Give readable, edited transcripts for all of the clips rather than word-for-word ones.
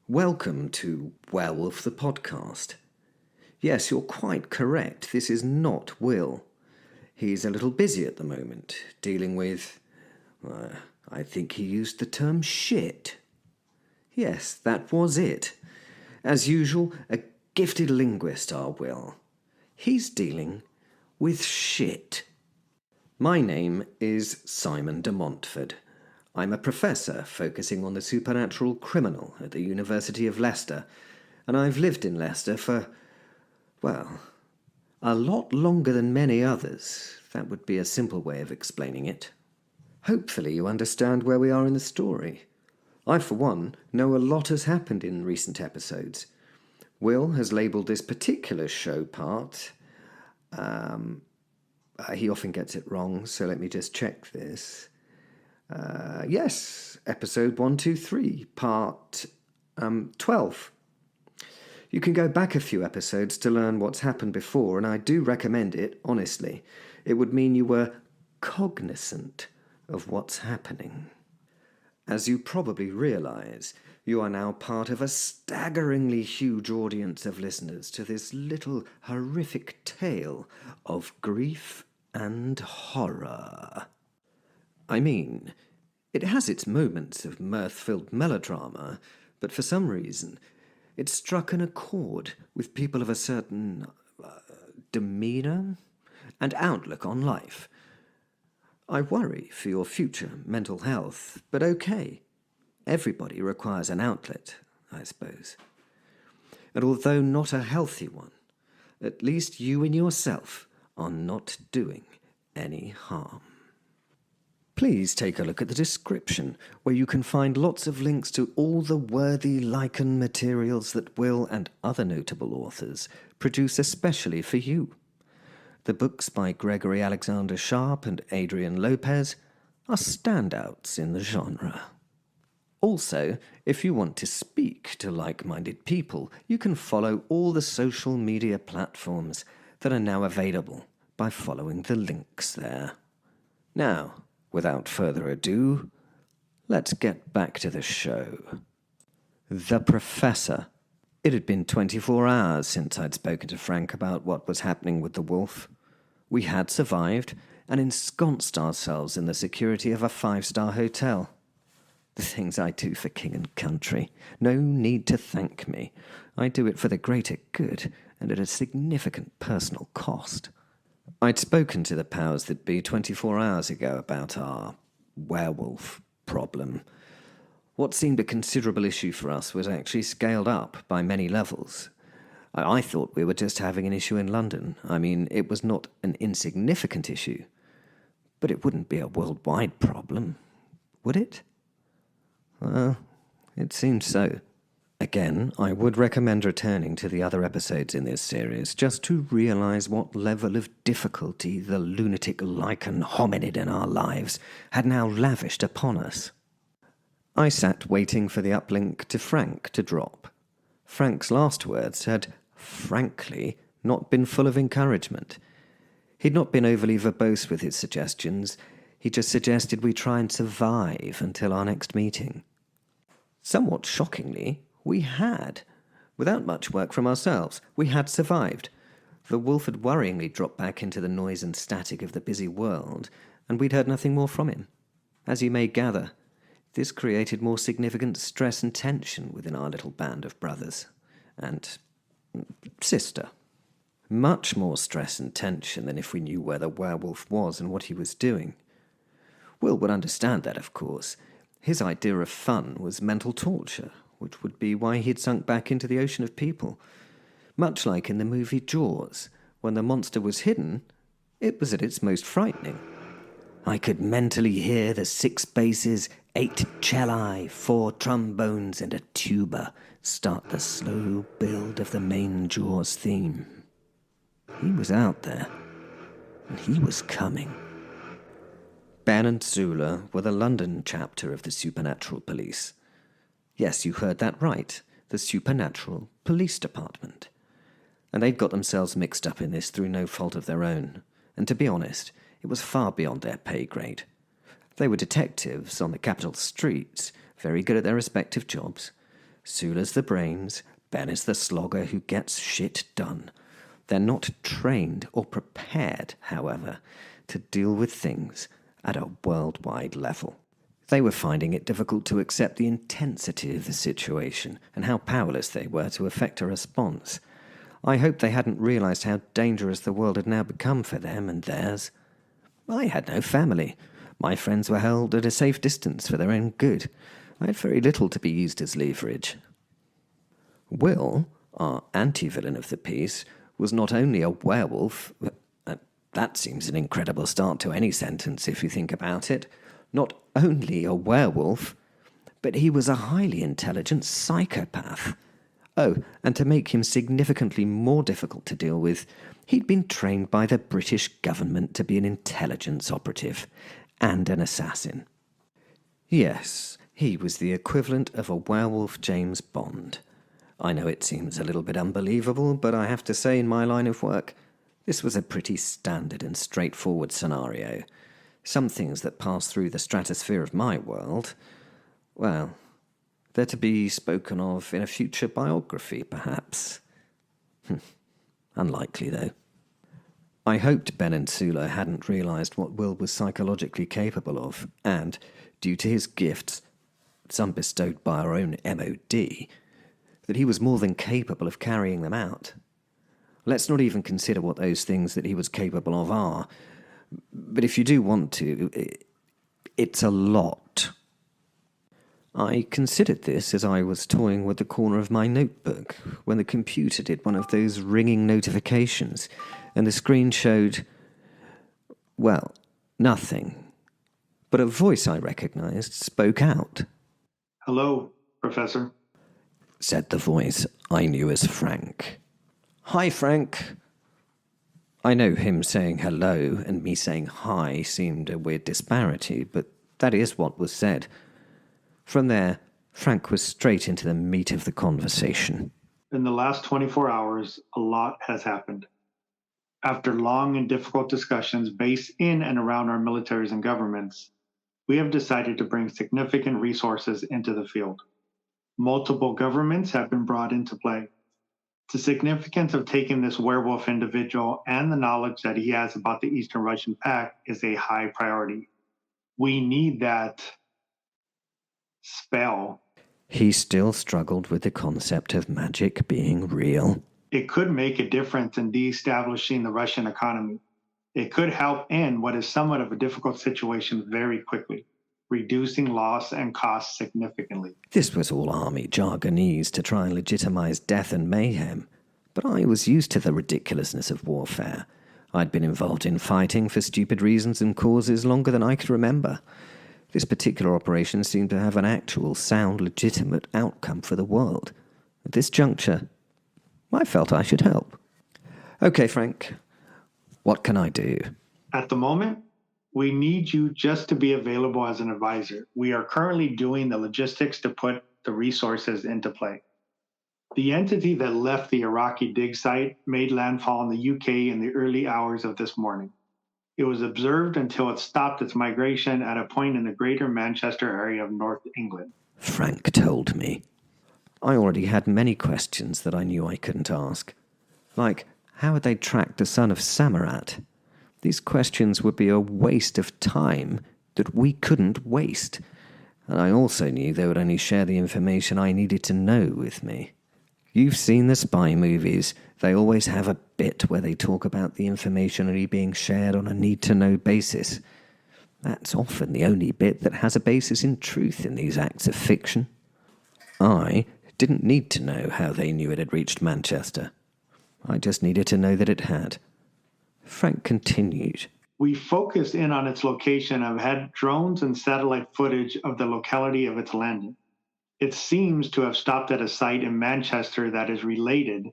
Welcome to Werewolf the Podcast. Yes, you're quite correct. This is not Will. He's a little busy at the moment, dealing with... I think he used the term shit. Yes, that was it. As usual, a gifted linguist, our Will. He's dealing with shit. My name is Simon de Montfort. I'm a professor focusing on the supernatural criminal at the University of Leicester, and I've lived in Leicester for, a lot longer than many others. That would be a simple way of explaining it. Hopefully you understand where we are in the story. I, for one, know a lot has happened in recent episodes. Will has labelled this particular show part... he often gets it wrong, so let me just check this. Yes, episode 123, part 12. You can go back a few episodes to learn what's happened before, and I do recommend it, honestly. It would mean you were cognizant of what's happening. As you probably realise, you are now part of a staggeringly huge audience of listeners to this little horrific tale of grief and horror. I mean, it has its moments of mirth-filled melodrama, but for some reason, it struck an accord with people of a certain demeanour and outlook on life. I worry for your future mental health, but okay. Everybody requires an outlet, I suppose. And although not a healthy one, at least you and yourself are not doing any harm. Please take a look at the description, where you can find lots of links to all the worthy lichen materials that Will and other notable authors produce especially for you. The books by Gregory Alexander Sharp and Adrian Lopez are standouts in the genre. Also, if you want to speak to like-minded people, you can follow all the social media platforms that are now available by following the links there. Now, without further ado, let's get back to the show. The Professor. It had been 24 hours since I'd spoken to Frank about what was happening with the wolf. We had survived and ensconced ourselves in the security of a 5-star hotel. The things I do for king and country. No need to thank me. I do it for the greater good and at a significant personal cost. I'd spoken to the powers that be 24 hours ago about our werewolf problem. What seemed a considerable issue for us was actually scaled up by many levels. I thought we were just having an issue in London. I mean, it was not an insignificant issue. But it wouldn't be a worldwide problem, would it? Well, it seems so. Again, I would recommend returning to the other episodes in this series just to realise what level of difficulty the lunatic lichen hominid in our lives had now lavished upon us. I sat waiting for the uplink to Frank to drop. Frank's last words had, frankly, not been full of encouragement. He'd not been overly verbose with his suggestions. He just suggested we try and survive until our next meeting. Somewhat shockingly, we had. Without much work from ourselves, we had survived. The wolf had worryingly dropped back into the noise and static of the busy world, and we'd heard nothing more from him. As you may gather, this created more significant stress and tension within our little band of brothers and sister. Much more stress and tension than if we knew where the werewolf was and what he was doing. Will would understand that, of course. His idea of fun was mental torture, which would be why he'd sunk back into the ocean of people. Much like in the movie Jaws, when the monster was hidden, it was at its most frightening. I could mentally hear the 6 basses, 8 celli, 4 trombones, and a tuba start the slow build of the main Jaws theme. He was out there, and he was coming. Ben and Zula were the London chapter of the Supernatural Police. Yes, you heard that right, the Supernatural Police Department. And they'd got themselves mixed up in this through no fault of their own, and to be honest, it was far beyond their pay grade. They were detectives on the capital streets, very good at their respective jobs, Sula's the brains, Ben is the slogger who gets shit done. They're not trained or prepared, however, to deal with things at a worldwide level. They were finding it difficult to accept the intensity of the situation and how powerless they were to effect a response. I hoped they hadn't realized how dangerous the world had now become for them and theirs. I had no family. My friends were held at a safe distance for their own good. I had very little to be used as leverage. Will, our anti-villain of the piece, was not only a werewolf, that seems an incredible start to any sentence if you think about it, not only a werewolf, but he was a highly intelligent psychopath. Oh, and to make him significantly more difficult to deal with, he'd been trained by the British government to be an intelligence operative and an assassin. Yes, he was the equivalent of a werewolf James Bond. I know it seems a little bit unbelievable, but I have to say in my line of work, this was a pretty standard and straightforward scenario. Some things that pass through the stratosphere of my world, well, they're to be spoken of in a future biography, perhaps. Unlikely, though. I hoped Ben and Sula hadn't realized what Will was psychologically capable of, and, due to his gifts, some bestowed by our own MOD, that he was more than capable of carrying them out. Let's not even consider what those things that he was capable of are. But if you do want to, it's a lot. I considered this as I was toying with the corner of my notebook when the computer did one of those ringing notifications, and the screen showed, well, nothing. But a voice I recognized spoke out. "Hello, Professor," said the voice I knew as Frank. "Hi, Frank." I know him saying hello and me saying hi seemed a weird disparity, but that is what was said. From there, Frank was straight into the meat of the conversation. "In the last 24 hours, a lot has happened. After long and difficult discussions based in and around our militaries and governments, we have decided to bring significant resources into the field. Multiple governments have been brought into play. The significance of taking this werewolf individual and the knowledge that he has about the Eastern Russian Pact is a high priority. We need that spell." He still struggled with the concept of magic being real. "It could make a difference in de-establishing the Russian economy. It could help end what is somewhat of a difficult situation very quickly, reducing loss and costs significantly." This was all army jargonese to try and legitimize death and mayhem, but I was used to the ridiculousness of warfare. I'd been involved in fighting for stupid reasons and causes longer than I could remember. This particular operation seemed to have an actual, sound, legitimate outcome for the world. At this juncture, I felt I should help. "Okay, Frank, what can I do?" "At the moment, we need you just to be available as an advisor. We are currently doing the logistics to put the resources into play. The entity that left the Iraqi dig site made landfall in the UK in the early hours of this morning. It was observed until it stopped its migration at a point in the greater Manchester area of North England." Frank told me. I already had many questions that I knew I couldn't ask. Like, how had they tracked the son of Samarat? These questions would be a waste of time that we couldn't waste. And I also knew they would only share the information I needed to know with me. You've seen the spy movies. They always have a bit where they talk about the information only being shared on a need-to-know basis. That's often the only bit that has a basis in truth in these acts of fiction. I didn't need to know how they knew it had reached Manchester. I just needed to know that it had. Frank continued. "We focused in on its location and have had drones and satellite footage of the locality of its landing. It seems to have stopped at a site in Manchester that is related,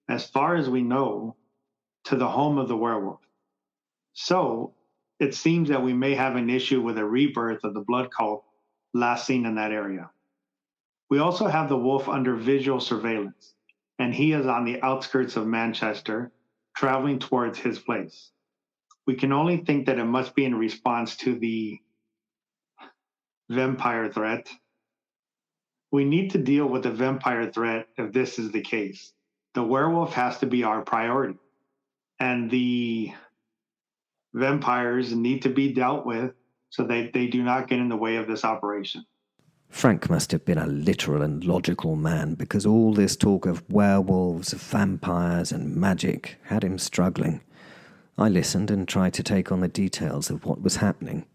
as far as we know, to the home of the werewolf. So, it seems that we may have an issue with a rebirth of the blood cult last seen in that area. We also have the wolf under visual surveillance, and he is on the outskirts of Manchester, traveling towards his place. We can only think that it must be in response to the vampire threat. We need to deal with the vampire threat if this is the case. The werewolf has to be our priority. And the vampires need to be dealt with so that they do not get in the way of this operation. Frank must have been a literal and logical man, because all this talk of werewolves, vampires, and magic had him struggling. I listened and tried to take on the details of what was happening.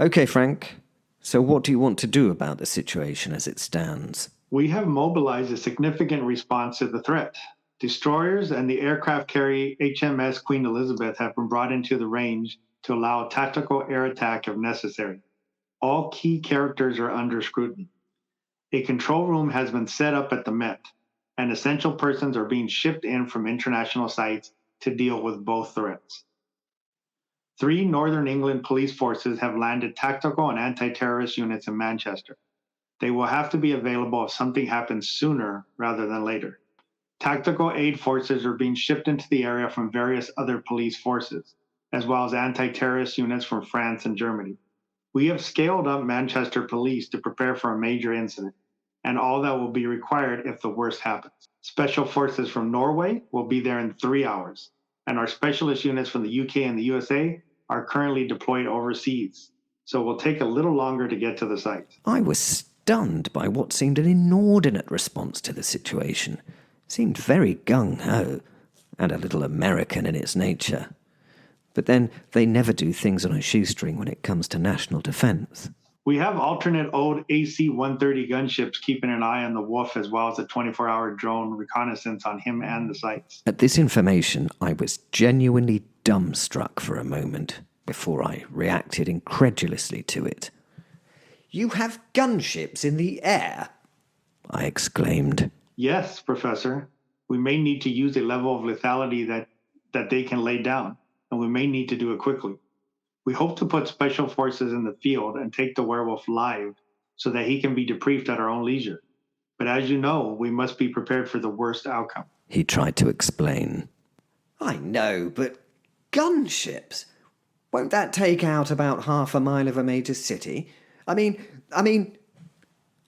Okay, Frank, so what do you want to do about the situation as it stands? We have mobilized a significant response to the threat. Destroyers and the aircraft carrier HMS Queen Elizabeth have been brought into the range to allow a tactical air attack if necessary. All key characters are under scrutiny. A control room has been set up at the Met, and essential persons are being shipped in from international sites to deal with both threats. 3 Northern England police forces have landed tactical and anti-terrorist units in Manchester. They will have to be available if something happens sooner rather than later. Tactical aid forces are being shipped into the area from various other police forces, as well as anti-terrorist units from France and Germany. We have scaled up Manchester police to prepare for a major incident, and all that will be required if the worst happens. Special forces from Norway will be there in 3 hours, and our specialist units from the UK and the USA are currently deployed overseas, so it will take a little longer to get to the site. I was stunned by what seemed an inordinate response to the situation. It seemed very gung-ho, and a little American in its nature. But then they never do things on a shoestring when it comes to national defense. We have alternate old AC-130 gunships keeping an eye on the wolf, as well as a 24-hour drone reconnaissance on him and the sites. At this information, I was genuinely dumbstruck for a moment before I reacted incredulously to it. "You have gunships in the air?" I exclaimed. Yes, Professor. We may need to use a level of lethality that they can lay down, and we may need to do it quickly. We hope to put special forces in the field and take the werewolf live so that he can be debriefed at our own leisure. But as you know, we must be prepared for the worst outcome. He tried to explain. "I know, but gunships? Won't that take out about half a mile of a major city? I mean...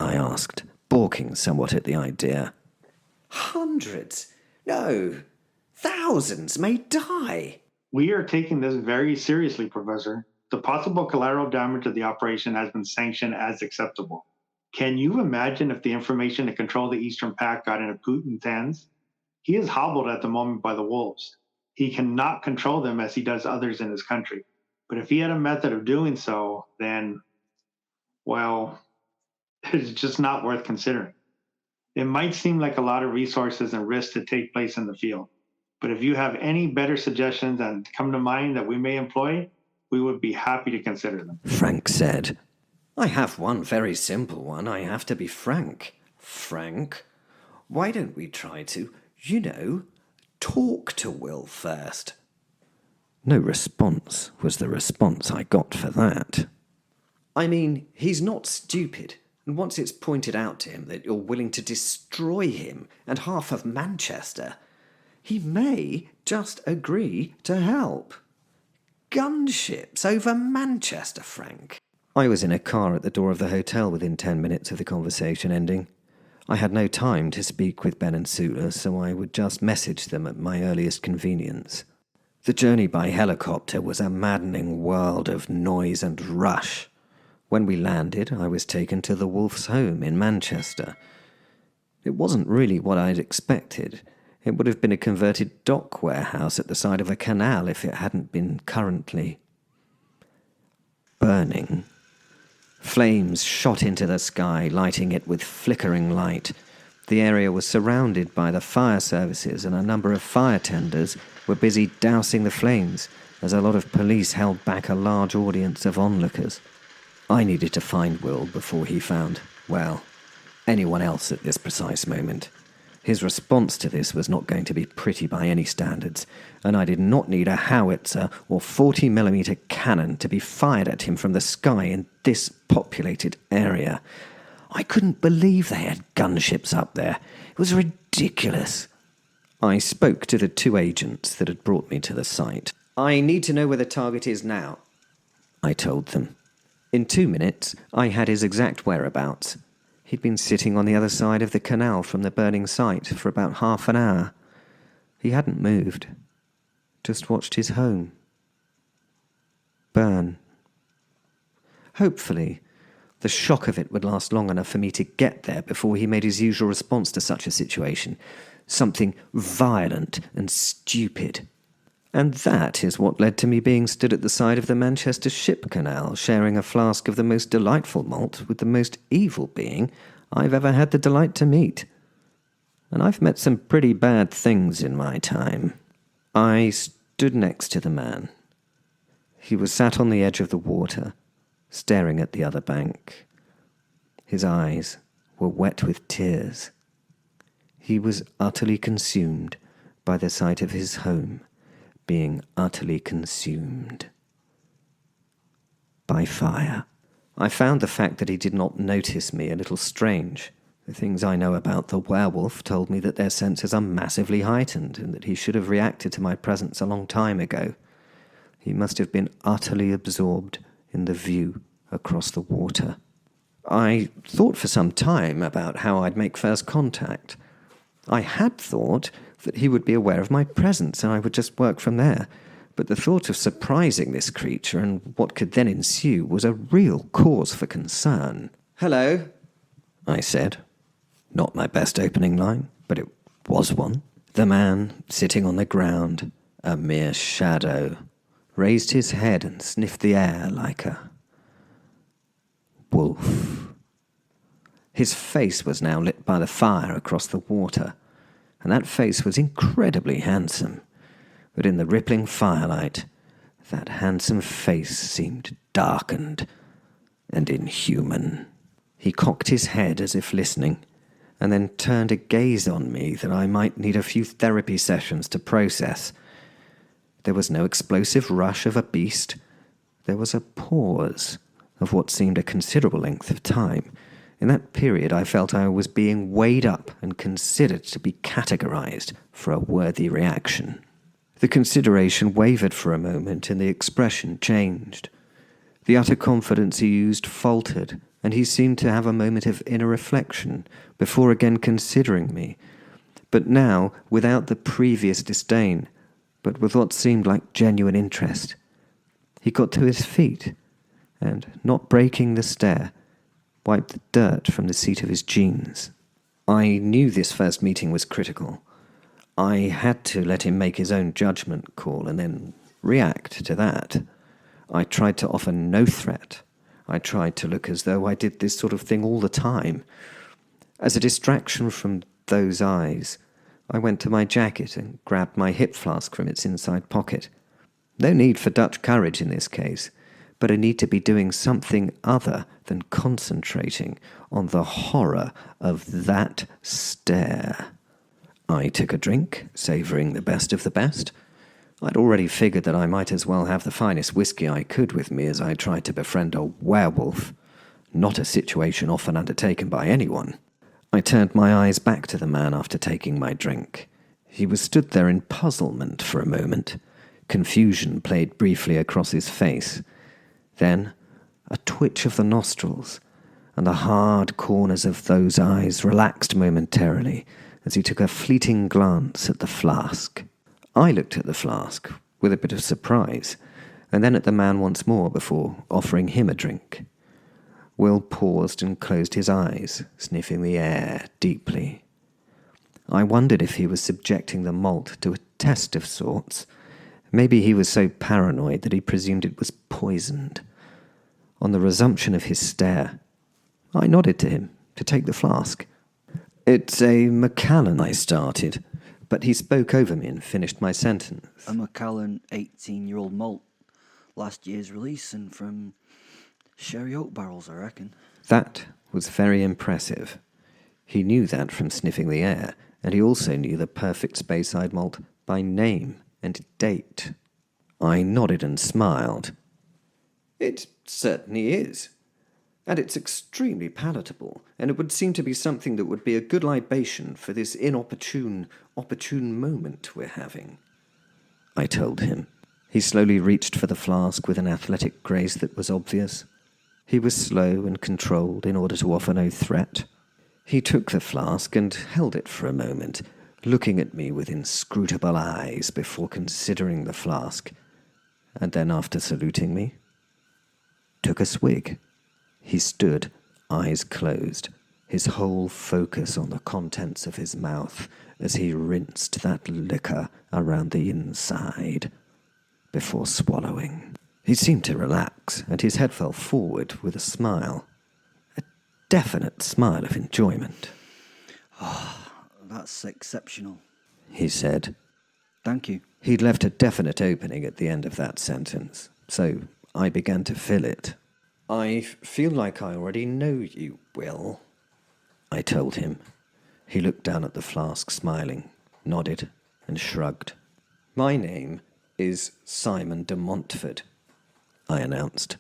I asked, balking somewhat at the idea. "Hundreds, no, thousands may die." We are taking this very seriously, Professor. The possible collateral damage of the operation has been sanctioned as acceptable. Can you imagine if the information to control the Eastern Pact got into Putin's hands? He is hobbled at the moment by the wolves. He cannot control them as he does others in his country. But if he had a method of doing so, then, well, it's just not worth considering. It might seem like a lot of resources and risks to take place in the field. But if you have any better suggestions that come to mind that we may employ, we would be happy to consider them. Frank said. "I have one very simple one. I have to be frank. Frank, why don't we try to, talk to Will first?" No response was the response I got for that. "I mean, he's not stupid, and once it's pointed out to him that you're willing to destroy him and half of Manchester, he may just agree to help. Gunships over Manchester, Frank." I was in a car at the door of the hotel within 10 minutes of the conversation ending. I had no time to speak with Ben and Sula, so I would just message them at my earliest convenience. The journey by helicopter was a maddening world of noise and rush. When we landed, I was taken to the Wolf's home in Manchester. It wasn't really what I'd expected. It would have been a converted dock warehouse at the side of a canal if it hadn't been currently burning. Flames shot into the sky, lighting it with flickering light. The area was surrounded by the fire services, and a number of fire tenders were busy dousing the flames as a lot of police held back a large audience of onlookers. I needed to find Will before he found, well, anyone else at this precise moment. His response to this was not going to be pretty by any standards, and I did not need a howitzer or 40mm cannon to be fired at him from the sky in this populated area. I couldn't believe they had gunships up there. It was ridiculous. I spoke to the 2 agents that had brought me to the site. "I need to know where the target is now," I told them. In 2 minutes, I had his exact whereabouts. He'd been sitting on the other side of the canal from the burning site for about half an hour. He hadn't moved, just watched his home burn. Hopefully, the shock of it would last long enough for me to get there before he made his usual response to such a situation, something violent and stupid. And that is what led to me being stood at the side of the Manchester Ship Canal, sharing a flask of the most delightful malt with the most evil being I've ever had the delight to meet. And I've met some pretty bad things in my time. I stood next to the man. He was sat on the edge of the water, staring at the other bank. His eyes were wet with tears. He was utterly consumed by the sight of his home being utterly consumed by fire. I found the fact that he did not notice me a little strange. The things I know about the werewolf told me that their senses are massively heightened and that he should have reacted to my presence a long time ago. He must have been utterly absorbed in the view across the water. I thought for some time about how I'd make first contact. I had thought that he would be aware of my presence and I would just work from there, but the thought of surprising this creature and what could then ensue was a real cause for concern. "Hello," I said. Not my best opening line, but it was one. The man, sitting on the ground, a mere shadow, raised his head and sniffed the air like a wolf. His face was now lit by the fire across the water, and that face was incredibly handsome. But in the rippling firelight, that handsome face seemed darkened and inhuman. He cocked his head as if listening, and then turned a gaze on me that I might need a few therapy sessions to process. There was no explosive rush of a beast. There was a pause of what seemed a considerable length of time. In that period, I felt I was being weighed up and considered to be categorized for a worthy reaction. The consideration wavered for a moment and the expression changed. The utter confidence he used faltered, and he seemed to have a moment of inner reflection before again considering me, but now without the previous disdain, but with what seemed like genuine interest. He got to his feet, and, not breaking the stare, wiped the dirt from the seat of his jeans. I knew this first meeting was critical. I had to let him make his own judgment call and then react to that. I tried to offer no threat. I tried to look as though I did this sort of thing all the time. As a distraction from those eyes, I went to my jacket and grabbed my hip flask from its inside pocket. No need for Dutch courage in this case, but a need to be doing something other than concentrating on the horror of that stare. I took a drink, savouring the best of the best. I'd already figured that I might as well have the finest whiskey I could with me as I tried to befriend a werewolf, not a situation often undertaken by anyone. I turned my eyes back to the man after taking my drink. He was stood there in puzzlement for a moment. Confusion played briefly across his face. Then a twitch of the nostrils, and the hard corners of those eyes relaxed momentarily as he took a fleeting glance at the flask. I looked at the flask with a bit of surprise, and then at the man once more before offering him a drink. Will paused and closed his eyes, sniffing the air deeply. I wondered if he was subjecting the malt to a test of sorts. Maybe he was so paranoid that he presumed it was poisoned. On the resumption of his stare, I nodded to him to take the flask. "It's a Macallan," I started, but he spoke over me and finished my sentence. A Macallan 18-year-old malt. Last year's release and from sherry oak barrels, I reckon. That was very impressive. He knew that from sniffing the air, and he also knew the perfect Speyside malt by name and date. I nodded and smiled. "It certainly is. And it's extremely palatable, and it would seem to be something that would be a good libation for this opportune moment we're having," I told him. He slowly reached for the flask with an athletic grace that was obvious. He was slow and controlled in order to offer no threat. He took the flask and held it for a moment, looking at me with inscrutable eyes before considering the flask, and then after saluting me, took a swig. He stood, eyes closed, his whole focus on the contents of his mouth as he rinsed that liquor around the inside before swallowing. He seemed to relax, and his head fell forward with a smile. A definite smile of enjoyment. Oh, that's exceptional, he said. Thank you. He'd left a definite opening at the end of that sentence, so I began to fill it. I feel like I already know you, Will, I told him. He looked down at the flask, smiling, nodded, and shrugged. My name is Simon de Montfort, I announced.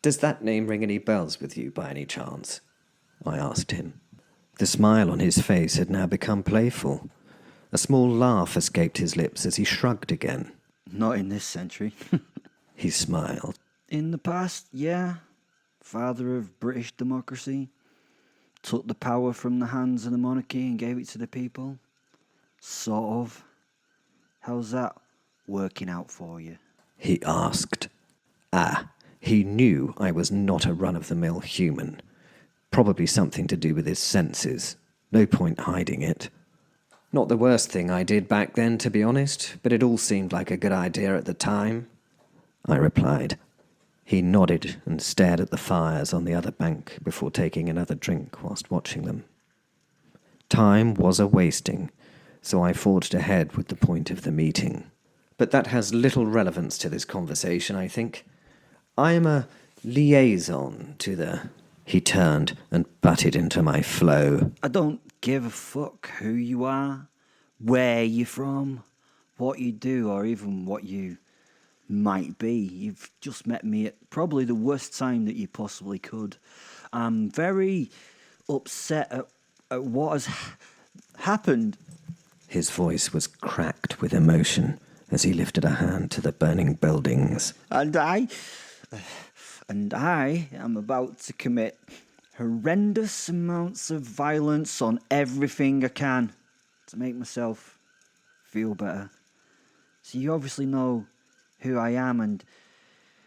Does that name ring any bells with you by any chance? I asked him. The smile on his face had now become playful. A small laugh escaped his lips as he shrugged again. Not in this century. He smiled. In the past, yeah. Father of British democracy. Took the power from the hands of the monarchy and gave it to the people. Sort of. How's that working out for you? He asked. He knew I was not a run-of-the-mill human. Probably something to do with his senses. No point hiding it. Not the worst thing I did back then, to be honest, but it all seemed like a good idea at the time, I replied. He nodded and stared at the fires on the other bank before taking another drink whilst watching them. Time was a-wasting, so I forged ahead with the point of the meeting. But that has little relevance to this conversation, I think. I am a liaison to the... He turned and butted into my flow. I don't give a fuck who you are, where you're from, what you do, or even what you might be. You've just met me at probably the worst time that you possibly could. I'm very upset at what has happened. His voice was cracked with emotion as he lifted a hand to the burning buildings. And I am about to commit horrendous amounts of violence on everything I can to make myself feel better. So you obviously know who I am, and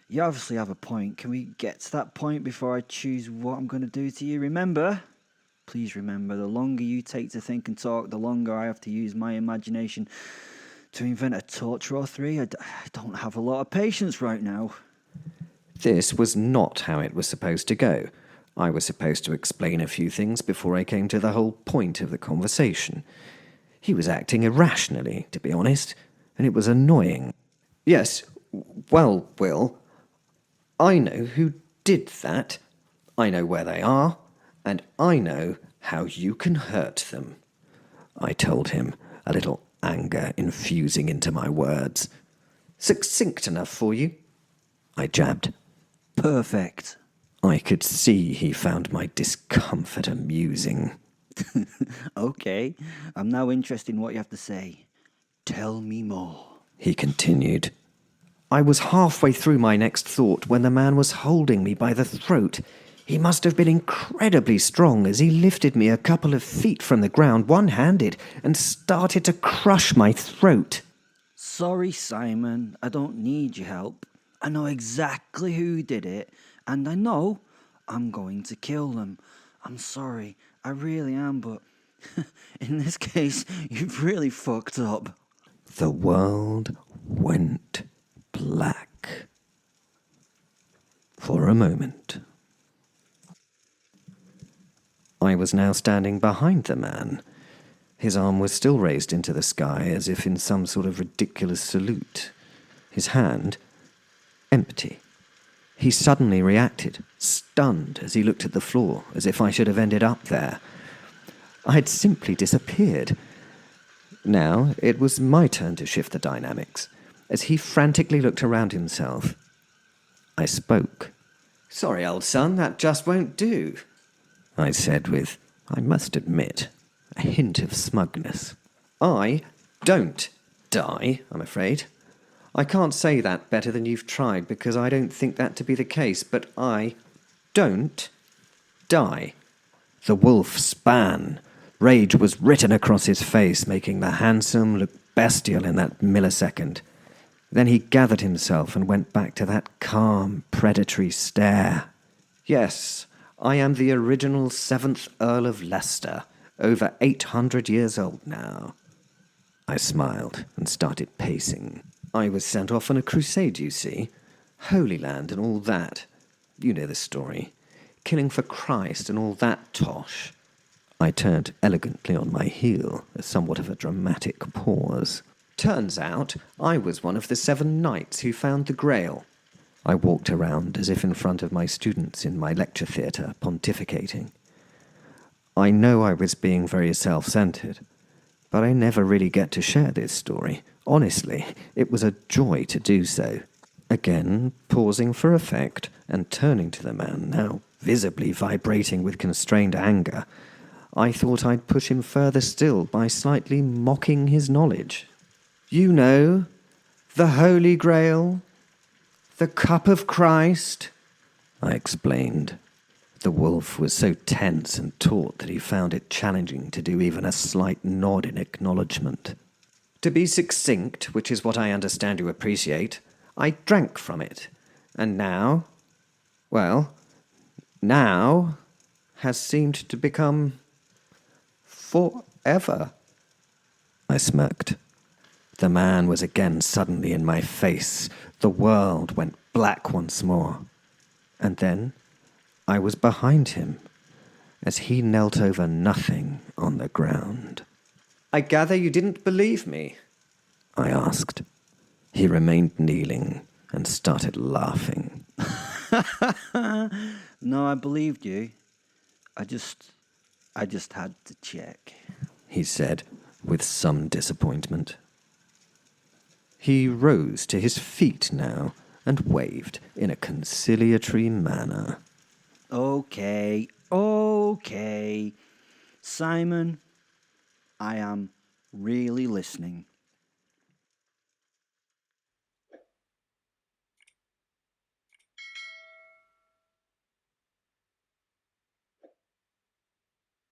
you obviously have a point. Can we get to that point before I choose what I'm going to do to you? Please remember, the longer you take to think and talk, the longer I have to use my imagination to invent a torture or three. I don't have a lot of patience right now. This was not how it was supposed to go. I was supposed to explain a few things before I came to the whole point of the conversation. He was acting irrationally, to be honest, and it was annoying. Yes, well, Will, I know who did that. I know where they are, and I know how you can hurt them, I told him, a little anger infusing into my words. Succinct enough for you? I jabbed. Perfect. I could see he found my discomfort amusing. Okay, I'm now interested in what you have to say. Tell me more, he continued. I was halfway through my next thought when the man was holding me by the throat. He must have been incredibly strong as he lifted me a couple of feet from the ground one-handed and started to crush my throat. Sorry, Simon, I don't need your help. I know exactly who did it, and I know I'm going to kill them. I'm sorry, I really am, but in this case, you've really fucked up. The world went black. For a moment. I was now standing behind the man. His arm was still raised into the sky as if in some sort of ridiculous salute. His hand, empty. He suddenly reacted, stunned, as he looked at the floor, as if I should have ended up there. I had simply disappeared. Now it was my turn to shift the dynamics. As he frantically looked around himself, I spoke. Sorry, old son, that just won't do, I said with, I must admit, a hint of smugness. I don't die, I'm afraid. I can't say that better than you've tried because I don't think that to be the case, but I don't die. The wolf span. Rage was written across his face, making the handsome look bestial in that millisecond. Then he gathered himself and went back to that calm, predatory stare. Yes, I am the original 7th Earl of Leicester, over 800 years old now. I smiled and started pacing. I was sent off on a crusade, you see. Holy Land and all that. You know the story. Killing for Christ and all that tosh. I turned elegantly on my heel, as somewhat of a dramatic pause. Turns out I was one of the 7 knights who found the Grail. I walked around as if in front of my students in my lecture theatre, pontificating. I know I was being very self-centered, but I never really get to share this story. Honestly, it was a joy to do so. Again, pausing for effect and turning to the man, now visibly vibrating with constrained anger, I thought I'd push him further still by slightly mocking his knowledge. You know, the Holy Grail, the Cup of Christ, I explained. The wolf was so tense and taut that he found it challenging to do even a slight nod in acknowledgement. To be succinct, which is what I understand you appreciate, I drank from it, and now has seemed to become forever. I smirked. The man was again suddenly in my face. The world went black once more. And then I was behind him, as he knelt over nothing on the ground. I gather you didn't believe me? I asked. He remained kneeling and started laughing. No, I believed you. I just had to check, he said with some disappointment. He rose to his feet now and waved in a conciliatory manner. Okay. Simon, I am really listening.